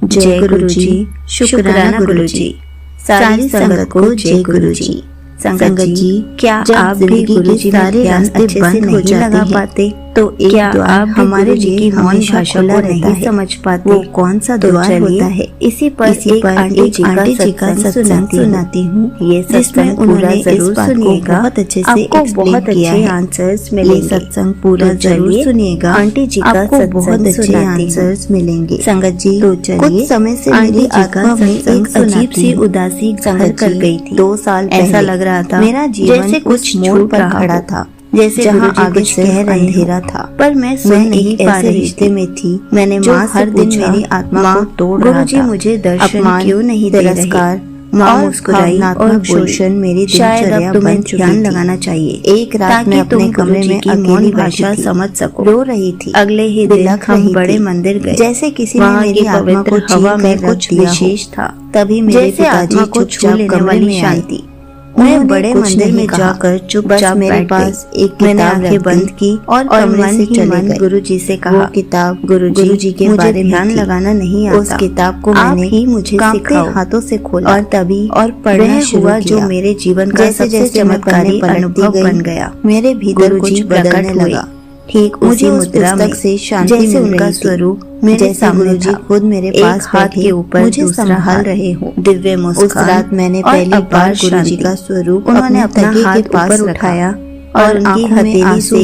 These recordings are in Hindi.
जय गुरु जी, शुक्राना गुरु जी। सारी संगत को जय गुरु जी। संगत जी, क्या आप भी गुरु जी सारे रास्ते बंद हो लगा पाते तो क्या आप हमारे लिए की मौन भाषा को नहीं समझ पाते? वो कौन सा द्वार होता है? इसी पर एक आंटी जी का सत्संग सुनाती हूँ। ये सत्संग उन्होंने इस बात को बहुत अच्छे से एक्सप्लेन किया है। आंसर्स मिलेंगे। सत्संग पूरा जरूर सुनिएगा। आंटी जी का बहुत अच्छे आंसर्स मिलेंगे। संगत जी, तो कुछ समय से मेरी आत्मा में एक अजीब सी उदासी घर कर गई थी। 2 साल ऐसा लग रहा था मेरा जीवन जैसे कुछ मोड़ पर खड़ा था, जैसे जहाँ आगे सिर्फ अंधेरा था। पर मैं एक ऐसे रिश्ते में थी। मैंने माँ हर दिन मेरी आत्मा को तोड़ रहा था। गुरुजी मुझे दर्शन क्यों नहीं दे रहे? माँ मुस्कुराई और शोषण मेरी दिनचर्या बन चुकी थी। लगाना चाहिए। एक रात में अपने कमरे में अकेली भाषा समझ सको रो रही थी। अगले ही दिन हम बड़े मंदिर गए। जैसे किसी ने मेरी आत्मा को हवा में कुछ विशेष था। तभी मेरे पिताजी को छू लेने वाली शांति। मैं बड़े मंदिर में जाकर चुपचाप मेरे पास एक किताब बंद बंद की और कमरे से चले गए। गुरुजी से कहा, वो किताब गुरुजी के बारे में ध्यान लगाना नहीं आता। उस किताब को मैंने ही मुझे सिखाओ हाथों से खोला और तभी और पढ़ना शुरू किया, जो मेरे जीवन का सबसे चमत्कारी अनुभव बन गया। मेरे भीतर कुछ बदलने लगा। ठीक उसी पुस्तक से शांति जैसे उनका स्वरूप मेरे सामने जी खुद मेरे पास हाथ के ऊपर मुझे संभाल रहे हो। दिव्य मुस्कान। उस रात मैंने पहली बार गुरुजी का स्वरूप उन्होंने अपना हाथ ऊपर उठाया और उनकी हथेली से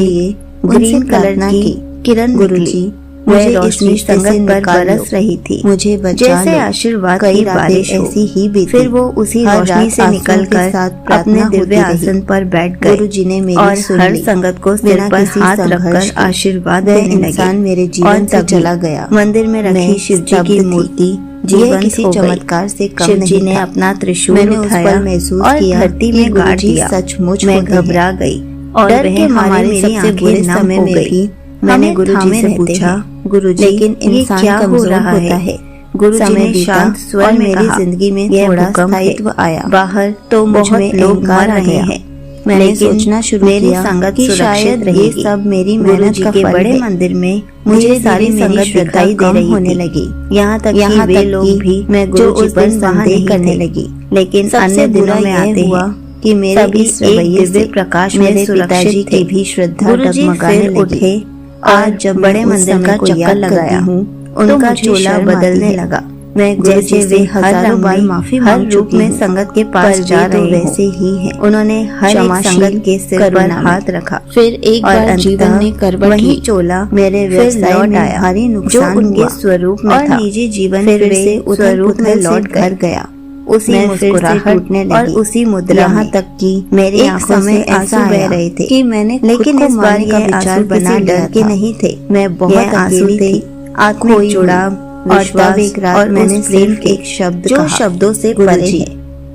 ग्रीन कलर की किरण गुरुजी मुझे रोशनी संगत पर बरस रही थी। मुझे जैसे आशीर्वाद की बारिश ऐसी ही बीती। फिर वो उसी रोशनी से निकलकर अपने दिव्य आसन पर बैठ गए। गुरुजी ने मेरी और हर संगत को सिर पर हाथ रखकर आशीर्वाद देने लगे। मेरे जीवन तक चला गया। मंदिर में रखी शिव जी की मूर्ति जीवन किसी चमत्कार से कम नहीं था। ने अपना त्रिशूल उठाया महसूस किया धरती में गाड़ दिया। सचमुच मैं घबरा गई और डर के मारे मेरी आंखें नम हो गई। मैंने गुरुजी से पूछा, गुरुजी लेकिन इंसान क्या हो रहा है? गुरुजी ने शांत स्वर में मेरी जिंदगी में थोड़ा स्थायित्व आया। बाहर तो बहुत लोग मर रहे हैं। मैंने सोचना शुरू किया संगत कि शायद ये सब मेरी मेहनत का फल है। बड़े मंदिर में मुझे सारी संगत दिखाई दे रही होने लगी। यहाँ तक वे लोग भी मैं गुरुजी पर संदेह करने लगी। लेकिन अन्य दिनों में आते हुआ कि मेरे इस दिव्य प्रकाश में पिताजी की भी श्रद्धा डगमगाने लगी। आज जब बड़े मंदिर का चक्कर लगाया हूँ, उनका चोला बदलने लगा। मैं जैसे वे हजारों बार माफी हर रूप में संगत के पास जा रहे वैसे ही हैं। उन्होंने हर एक संगत के सिर पर हाथ रखा। फिर एक बार जीवन में करवट वही चोला मेरे व्यवसाय में भारी नुकसान जो उनके स्वरूप में था। निजी जीवन फिर से उस स्वरूप में लौट कर गया। उसी मुस्कुराहट टूटने लगी और उसी मुद्रा यहाँ तक कि मेरी आंखों में आंसू बह रहे थे कि मैंने लेकिन इस बार का विचार बना डर के नहीं थे। मैं बहुत अकेली थी। आंखों में जुड़ाव और तब एक रात मैंने सिर्फ एक शब्द जो शब्दों से परे है।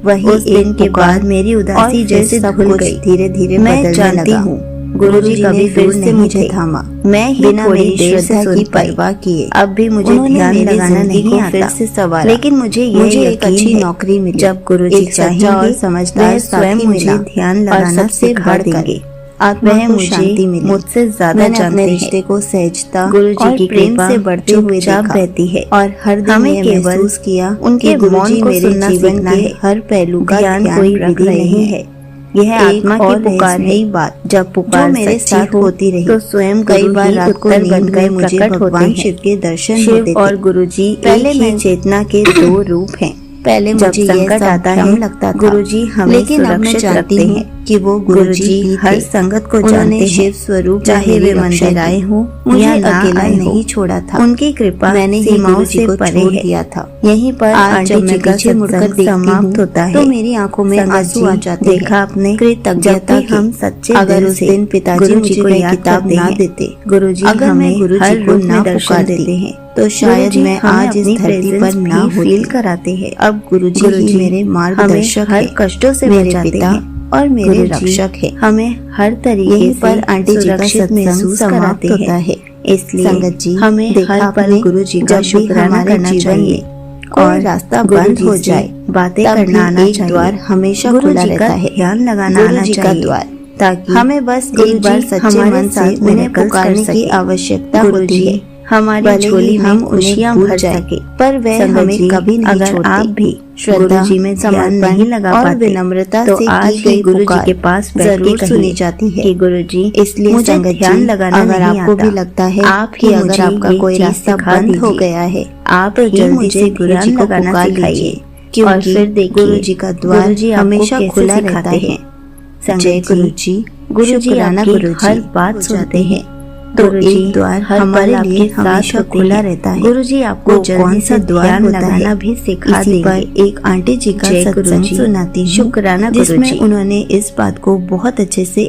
वही उस दिन के बाद मेरी उदासी जैसे धुल गई। धीरे धीरे मैं जानती हूँ गुरुजी कभी फिर से मुझे थामा। मैं ही बिना मेरी श्रद्धा की परवाह किए अब भी मुझे ध्यान लगाना नहीं आता। फिर से सवाल, लेकिन मुझे एक अच्छी नौकरी मिली। जब गुरुजी चाहेंगे और समझदार स्वयं मुझे ध्यान लगाना सिखा देंगे। आत्मा को शांति मिली। मुझसे ज्यादा जानते हैं। रिश्ते को सहजता गुरुजी की प्रेम से बढ़ते हुए बहती है और हर दिन हमें केवल किया उनके मौन को सुनना सीखना है। हर पहलू का ध्यान कोई विधि नहीं है। यह आत्मा की पुकार है। बात जब पुकार मेरे साथ होती रही तो स्वयं कई बार रात को नींद में मुझे भगवान शिव के दर्शन होते थे। और गुरुजी पहले मैं चेतना के 2 रूप हैं। पहले मुझे संकट आता है लगता था गुरुजी हमें लेकिन अब मैं जानती हूँ कि वो गुरुजी हर संगत को जानते हैं। शिव स्वरूप चाहे वे मंदिर आए हो मुझे अकेला नहीं छोड़ा था। उनकी कृपा मैंने सीमाओं से परे दिया था। यहीं पर आज जब मैं पीछे मुड़कर समाप्त होता है तो मेरी आंखों में आंसू आ जाते। देखा अपने कृतज्ञता हम सच्चे अगर उस दिन पिताजी मुझे किताब ना देते, गुरुजी अगर मैं गुरुजी को ना पुकार देते हैं तो शायद मैं आज इस धरती पर ना फील कराते हैं। अब गुरुजी ही मेरे मार्गदर्शक हर कष्टों से मेरे पिता और मेरे रक्षक है। हमें हर तरीके पर आंटी जी का महसूस कराते हैं। इसलिए संगत जी हमें हर पल गुरुजी का शुक्राना करना चाहिए। और रास्ता बंद हो जाए बातें करना आना चाहिए। द्वार हमेशा खुला रहता है। ध्यान लगाना आना चाहिए ताकि हमें बस एक बार सच्चे मन से उन्हें पुकारने की आवश्यकता होती है। हमारी झोली में खुशियां भर सके। पर वह हमें कभी नहीं अगर छोड़ते। आप भी श्रद्धा गुरुजी में ध्यान नहीं लगा और पाते विनम्रता तो से आज की ही गई गुरुजी पुकार के पास बैठ के जरूर सुनी कहिए जाती है कि गुरुजी, इसलिए मुझे संगत ध्यान जी, लगाना अगर नहीं आपको आता, भी लगता है आप कि ही अगर मुझे आपका ये कोई चीज रास्ता सिखा बंद हो दीजिए। गया है, आप तो ही जल्दी मुझे से गुरुजी ध्यान को लगाना पुकार सिखाइए। लीजिए, और क्योंकि फिर देखिए गुरुजी का द्वार गुरुजी आपको हमेशा कैसे खुला रहता सिखाते है। हैं। संगत जय जी, गुरुजी, गुरुजी शुक्राना आपकी गुरुजी। हर बात हो सुनते जाते हैं। तो गुरुजी एक द्वार हर हमारे पल लिए आपके साथ हमेशा होते खुला हैं। रहता है। गुरुजी आपको वो जल्दी कौन सा से द्वार ध्यान होता लगाना है, भी सिखा इसी देंगे। पर एक आंटी जी का जय सत्संग गुरुजी, सुनाती हूँ, शुक्राना जिसमें गुरुजी। उन्होंने इस बात को बहुत अच्छे से